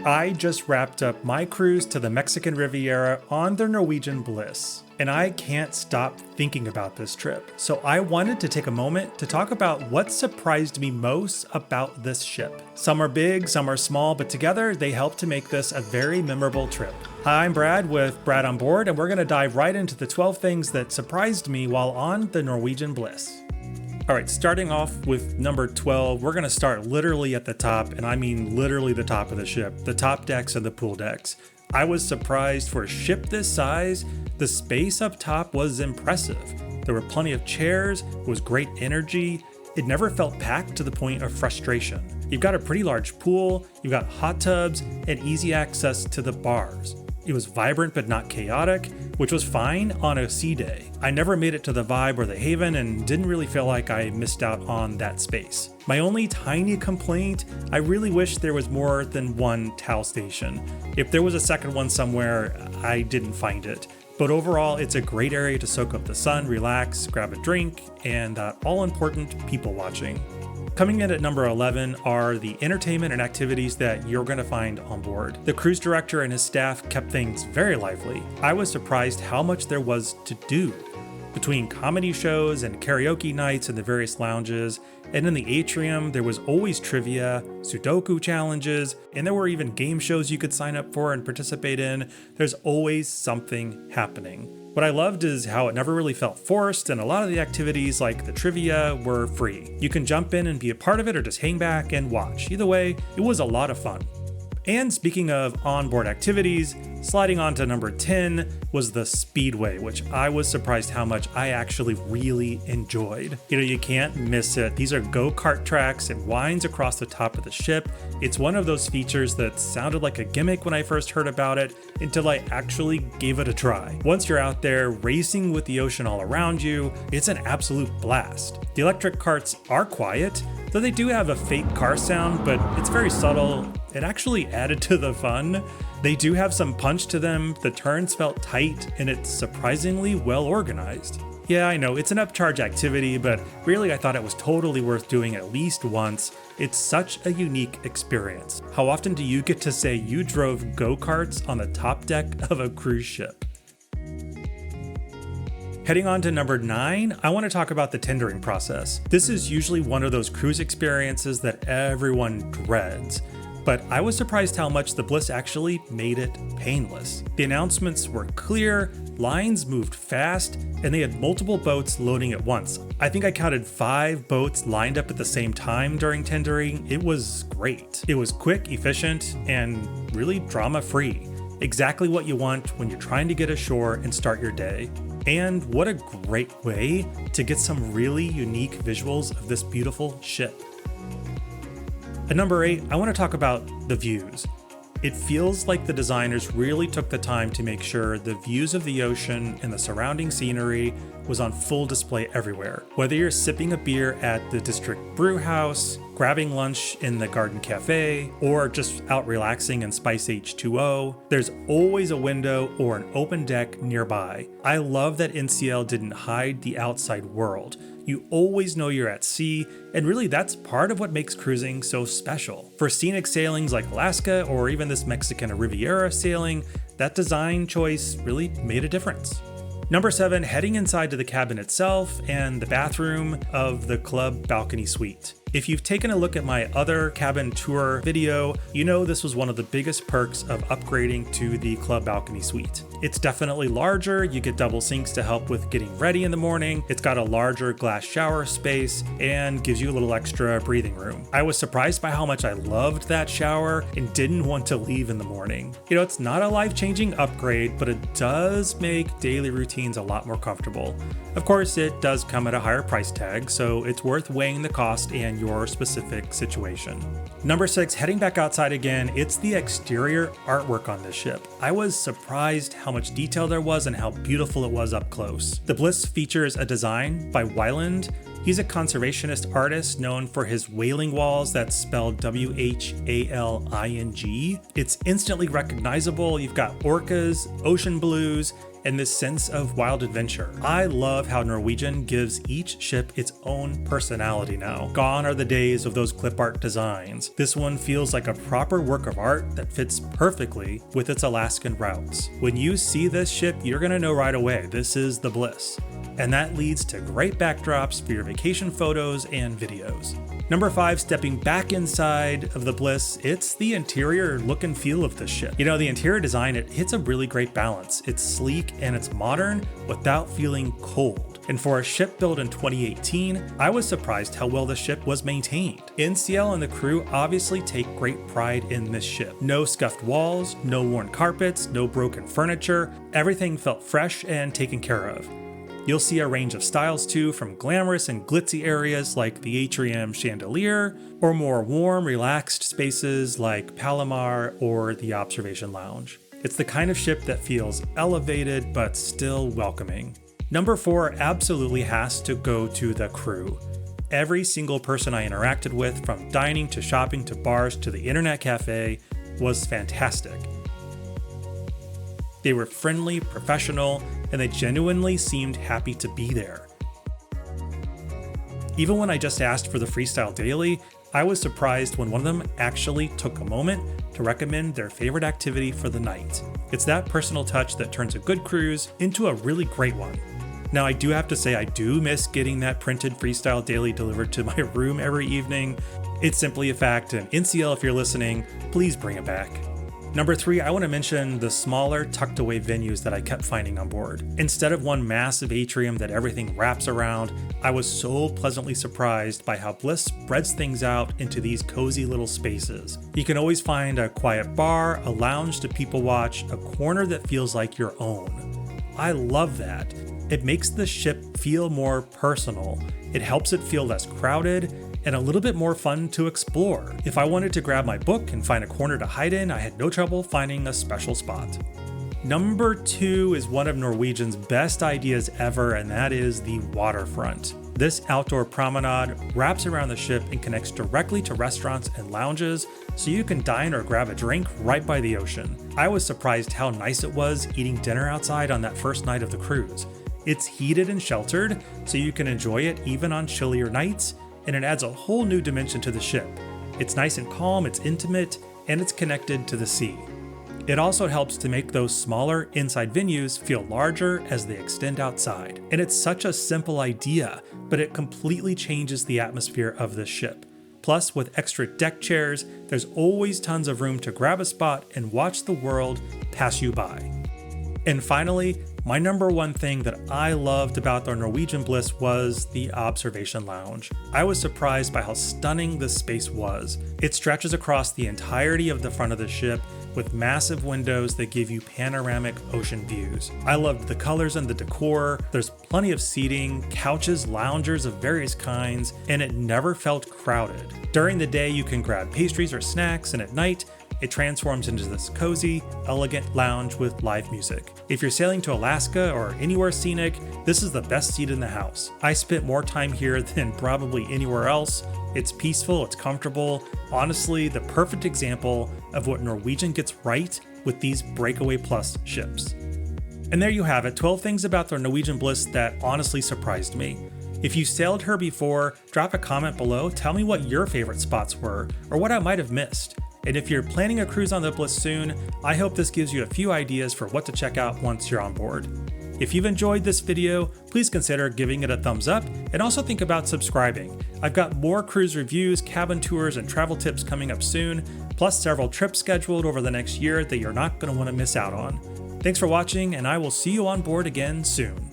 I just wrapped up my cruise to the Mexican Riviera on the Norwegian Bliss, and I can't stop thinking about this trip. So I wanted to take a moment to talk about what surprised me most about this ship. Some are big, some are small, but together they help to make this a very memorable trip. Hi, I'm Brad with Brad on Board, and we're going to dive right into the 12 things that surprised me while on the Norwegian Bliss. All right, starting off with number 12, we're going to start literally at the top, and I mean literally the top of the ship, the top decks and the pool decks. I was surprised for a ship this size, the space up top was impressive. There were plenty of chairs, it was great energy, it never felt packed to the point of frustration. You've got a pretty large pool, you've got hot tubs, and easy access to the bars. It was vibrant but not chaotic, which was fine on a sea day. I never made it to the Vibe or the Haven and didn't really feel like I missed out on that space. My only tiny complaint, I really wish there was more than one towel station. If there was a second one somewhere, I didn't find it. But overall, it's a great area to soak up the sun, relax, grab a drink, and that all-important people watching. Coming in at number 11 are the entertainment and activities that you're going to find on board. The cruise director and his staff kept things very lively. I was surprised how much there was to do. Between comedy shows and karaoke nights in the various lounges, and in the atrium, there was always trivia, Sudoku challenges, and there were even game shows you could sign up for and participate in. There's always something happening. What I loved is how it never really felt forced, and a lot of the activities like the trivia were free. You can jump in and be a part of it or just hang back and watch. Either way, it was a lot of fun. And speaking of onboard activities, sliding on to number 10 was the speedway, which I was surprised how much I actually really enjoyed. You can't miss it. These are go-kart tracks. It winds across the top of the ship. It's one of those features that sounded like a gimmick when I first heard about it until I actually gave it a try. Once you're out there racing with the ocean all around you, it's an absolute blast. The electric carts are quiet, though they do have a fake car sound, but it's very subtle. It actually added to the fun. They do have some punch to them, the turns felt tight, and it's surprisingly well organized. Yeah, I know, it's an upcharge activity, but really I thought it was totally worth doing at least once. It's such a unique experience. How often do you get to say you drove go-karts on the top deck of a cruise ship? Heading on to number 9, I want to talk about the tendering process. This is usually one of those cruise experiences that everyone dreads. But I was surprised how much the Bliss actually made it painless. The announcements were clear, lines moved fast, and they had multiple boats loading at once. I think I counted 5 boats lined up at the same time during tendering. It was great. It was quick, efficient, and really drama-free. Exactly what you want when you're trying to get ashore and start your day. And what a great way to get some really unique visuals of this beautiful ship. At number 8, I want to talk about the views. It feels like the designers really took the time to make sure the views of the ocean and the surrounding scenery was on full display everywhere. Whether you're sipping a beer at the District Brew House, grabbing lunch in the Garden Cafe, or just out relaxing in Spice H2O, there's always a window or an open deck nearby. I love that NCL didn't hide the outside world. You always know you're at sea, and really that's part of what makes cruising so special. For scenic sailings like Alaska or even this Mexican Riviera sailing, that design choice really made a difference. Number 7, heading inside to the cabin itself and the bathroom of the club balcony suite. If you've taken a look at my other cabin tour video, you know this was one of the biggest perks of upgrading to the club balcony suite. It's definitely larger, you get double sinks to help with getting ready in the morning, it's got a larger glass shower space, and gives you a little extra breathing room. I was surprised by how much I loved that shower and didn't want to leave in the morning. It's not a life-changing upgrade, but it does make daily routines a lot more comfortable. Of course, it does come at a higher price tag, so it's worth weighing the cost and your specific situation. Number 6, heading back outside again, it's the exterior artwork on this ship. I was surprised how much detail there was and how beautiful it was up close. The Bliss features a design by Wyland. He's a conservationist artist known for his whaling walls that's spelled W-H-A-L-I-N-G. It's instantly recognizable. You've got orcas, ocean blues, and this sense of wild adventure. I love how Norwegian gives each ship its own personality now. Gone are the days of those clip art designs. This one feels like a proper work of art that fits perfectly with its Alaskan routes. When you see this ship, you're gonna know right away, this is the Bliss. And that leads to great backdrops for your vacation photos and videos. Number 5, stepping back inside of the Bliss, it's the interior look and feel of the ship. You know, the interior design, it hits a really great balance. It's sleek and it's modern without feeling cold. And for a ship built in 2018, I was surprised how well the ship was maintained. NCL and the crew obviously take great pride in this ship. No scuffed walls, no worn carpets, no broken furniture. Everything felt fresh and taken care of. You'll see a range of styles too, from glamorous and glitzy areas like the atrium chandelier, or more warm, relaxed spaces like Palomar or the observation lounge. It's the kind of ship that feels elevated but still welcoming. Number 4 absolutely has to go to the crew. Every single person I interacted with, from dining to shopping to bars to the internet cafe, was fantastic. They were friendly, professional, and they genuinely seemed happy to be there. Even when I just asked for the freestyle daily, I was surprised when one of them actually took a moment to recommend their favorite activity for the night. It's that personal touch that turns a good cruise into a really great one. Now, I do have to say I do miss getting that printed freestyle daily delivered to my room every evening. It's simply a fact, and NCL, if you're listening, please bring it back. Number 3, I want to mention the smaller, tucked away venues that I kept finding on board. Instead of one massive atrium that everything wraps around, I was so pleasantly surprised by how Bliss spreads things out into these cozy little spaces. You can always find a quiet bar, a lounge to people watch, a corner that feels like your own. I love that. It makes the ship feel more personal. It helps it feel less crowded and a little bit more fun to explore. If I wanted to grab my book and find a corner to hide in, I had no trouble finding a special spot. Number 2 is one of Norwegian's best ideas ever, and that is the waterfront. This outdoor promenade wraps around the ship and connects directly to restaurants and lounges, so you can dine or grab a drink right by the ocean. I was surprised how nice it was eating dinner outside on that first night of the cruise. It's heated and sheltered, so you can enjoy it even on chillier nights, and it adds a whole new dimension to the ship. It's nice and calm, it's intimate, and it's connected to the sea. It also helps to make those smaller inside venues feel larger as they extend outside. And it's such a simple idea, but it completely changes the atmosphere of this ship. Plus, with extra deck chairs, there's always tons of room to grab a spot and watch the world pass you by. And finally, my number 1 thing that I loved about the Norwegian Bliss was the observation lounge. I was surprised by how stunning this space was. It stretches across the entirety of the front of the ship with massive windows that give you panoramic ocean views. I loved the colors and the decor. There's plenty of seating, couches, loungers of various kinds, and it never felt crowded. During the day, you can grab pastries or snacks, and at night, it transforms into this cozy, elegant lounge with live music. If you're sailing to Alaska or anywhere scenic, this is the best seat in the house. I spent more time here than probably anywhere else. It's peaceful, it's comfortable. Honestly, the perfect example of what Norwegian gets right with these Breakaway Plus ships. And there you have it, 12 things about the Norwegian Bliss that honestly surprised me. If you sailed her before, drop a comment below, tell me what your favorite spots were, or what I might have missed. And if you're planning a cruise on the Bliss soon, I hope this gives you a few ideas for what to check out once you're on board. If you've enjoyed this video, please consider giving it a thumbs up and also think about subscribing. I've got more cruise reviews, cabin tours, and travel tips coming up soon, plus several trips scheduled over the next year that you're not going to want to miss out on. Thanks for watching, and I will see you on board again soon.